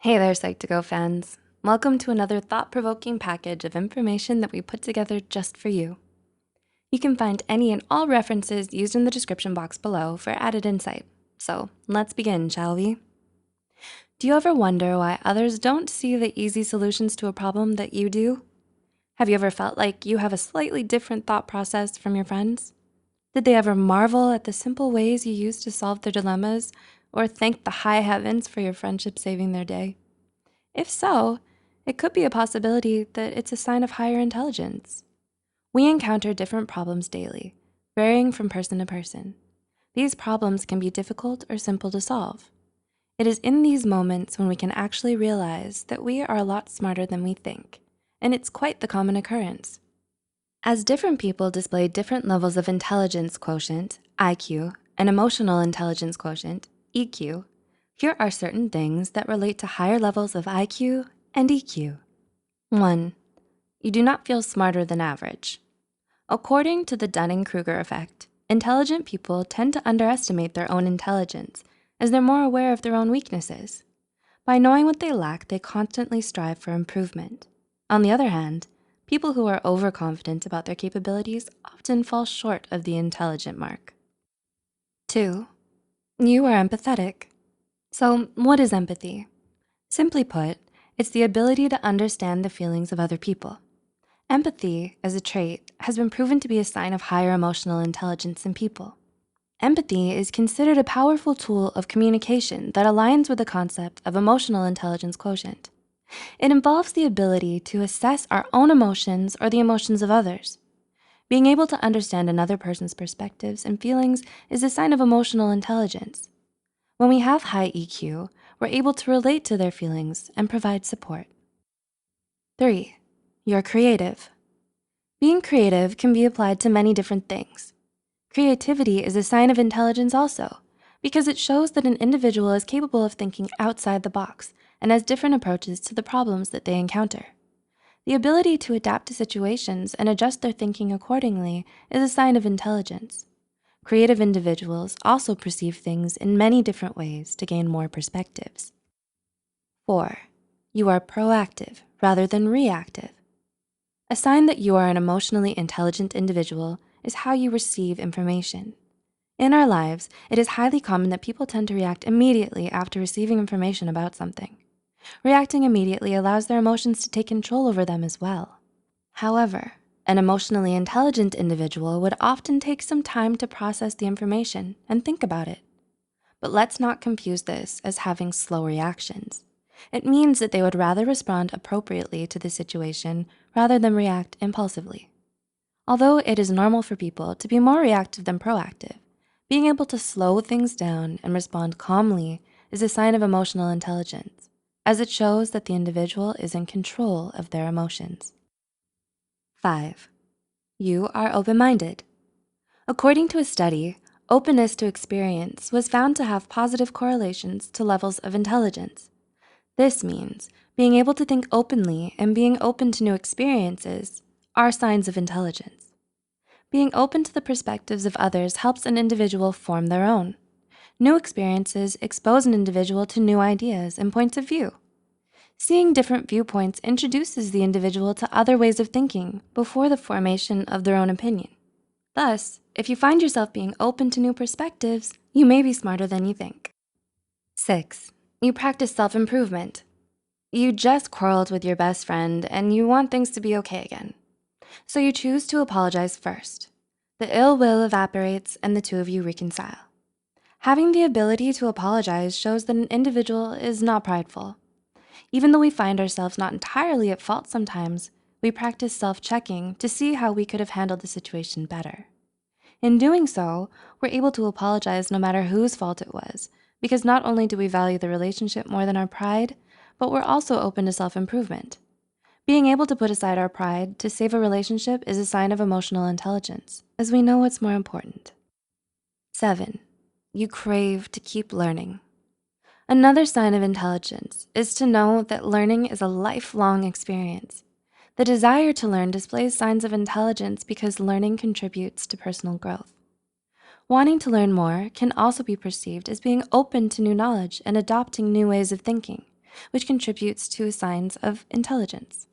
Hey there, Psych2Go fans. Welcome to another thought-provoking package of information that we put together just for you. You can find any and all references used in the description box below for added insight. So let's begin, shall we? Do you ever wonder why others don't see the easy solutions to a problem that you do? Have you ever felt like you have a slightly different thought process from your friends? Did they ever marvel at the simple ways you use to solve their dilemmas or thank the high heavens for your friendship saving their day? If so, it could be a possibility that it's a sign of higher intelligence. We encounter different problems daily, varying from person to person. These problems can be difficult or simple to solve. It is in these moments when we can actually realize that we are a lot smarter than we think, and it's quite the common occurrence. As different people display different levels of intelligence quotient, IQ, and emotional intelligence quotient, EQ, here are certain things that relate to higher levels of IQ and EQ. 1. You do not feel smarter than average. According to the Dunning-Kruger Effect, intelligent people tend to underestimate their own intelligence as they're more aware of their own weaknesses. By knowing what they lack, they constantly strive for improvement. On the other hand, people who are overconfident about their capabilities often fall short of the intelligent mark. 2. You are empathetic. So what is empathy? Simply put, it's the ability to understand the feelings of other people. Empathy, as a trait, has been proven to be a sign of higher emotional intelligence in people. Empathy is considered a powerful tool of communication that aligns with the concept of emotional intelligence quotient. It involves the ability to assess our own emotions or the emotions of others. Being able to understand another person's perspectives and feelings is a sign of emotional intelligence. When we have high EQ, we're able to relate to their feelings and provide support. 3, you're creative. Being creative can be applied to many different things. Creativity is a sign of intelligence also, because it shows that an individual is capable of thinking outside the box and has different approaches to the problems that they encounter. The ability to adapt to situations and adjust their thinking accordingly is a sign of intelligence. Creative individuals also perceive things in many different ways to gain more perspectives. 4, you are proactive rather than reactive. A sign that you are an emotionally intelligent individual is how you receive information. In our lives, it is highly common that people tend to react immediately after receiving information about something. Reacting immediately allows their emotions to take control over them as well. However, an emotionally intelligent individual would often take some time to process the information and think about it. But let's not confuse this as having slow reactions. It means that they would rather respond appropriately to the situation rather than react impulsively. Although it is normal for people to be more reactive than proactive, being able to slow things down and respond calmly is a sign of emotional intelligence, as it shows that the individual is in control of their emotions. 5, you are open-minded. According to a study, openness to experience was found to have positive correlations to levels of intelligence. This means being able to think openly and being open to new experiences are signs of intelligence. Being open to the perspectives of others helps an individual form their own. New experiences expose an individual to new ideas and points of view. Seeing different viewpoints introduces the individual to other ways of thinking before the formation of their own opinion. Thus, if you find yourself being open to new perspectives, you may be smarter than you think. 6, you practice self-improvement. You just quarreled with your best friend and you want things to be okay again. So you choose to apologize first. The ill will evaporates and the two of you reconcile. Having the ability to apologize shows that an individual is not prideful. Even though we find ourselves not entirely at fault sometimes, we practice self-checking to see how we could have handled the situation better. In doing so, we're able to apologize no matter whose fault it was, because not only do we value the relationship more than our pride, but we're also open to self-improvement. Being able to put aside our pride to save a relationship is a sign of emotional intelligence, as we know what's more important. 7, you crave to keep learning. Another sign of intelligence is to know that learning is a lifelong experience. The desire to learn displays signs of intelligence because learning contributes to personal growth. Wanting to learn more can also be perceived as being open to new knowledge and adopting new ways of thinking, which contributes to signs of intelligence.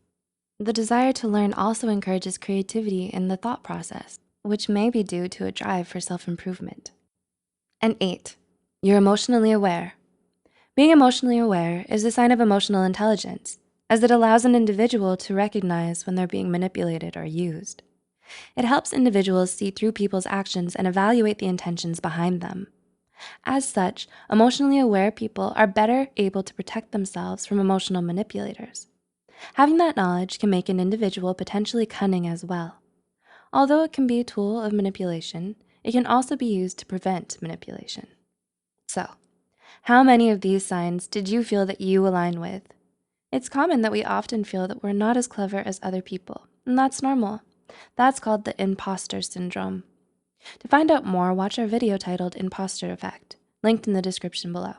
The desire to learn also encourages creativity in the thought process, which may be due to a drive for self-improvement. And 8, you're emotionally aware. Being emotionally aware is a sign of emotional intelligence, as it allows an individual to recognize when they're being manipulated or used. It helps individuals see through people's actions and evaluate the intentions behind them. As such, emotionally aware people are better able to protect themselves from emotional manipulators. Having that knowledge can make an individual potentially cunning as well. Although it can be a tool of manipulation, it can also be used to prevent manipulation. So, how many of these signs did you feel that you align with? It's common that we often feel that we're not as clever as other people, and that's normal. That's called the imposter syndrome. To find out more, watch our video titled Imposter Effect, linked in the description below.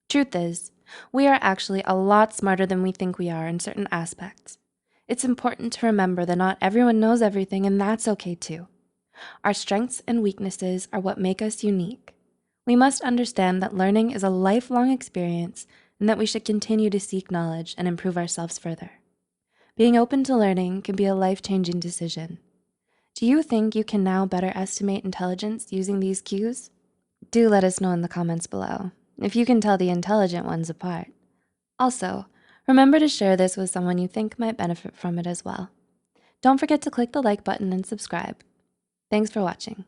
Truth is, we are actually a lot smarter than we think we are in certain aspects. It's important to remember that not everyone knows everything, and that's okay too. Our strengths and weaknesses are what make us unique. We must understand that learning is a lifelong experience and that we should continue to seek knowledge and improve ourselves further. Being open to learning can be a life-changing decision. Do you think you can now better estimate intelligence using these cues? Do let us know in the comments below if you can tell the intelligent ones apart. Also, remember to share this with someone you think might benefit from it as well. Don't forget to click the like button and subscribe. Thanks for watching.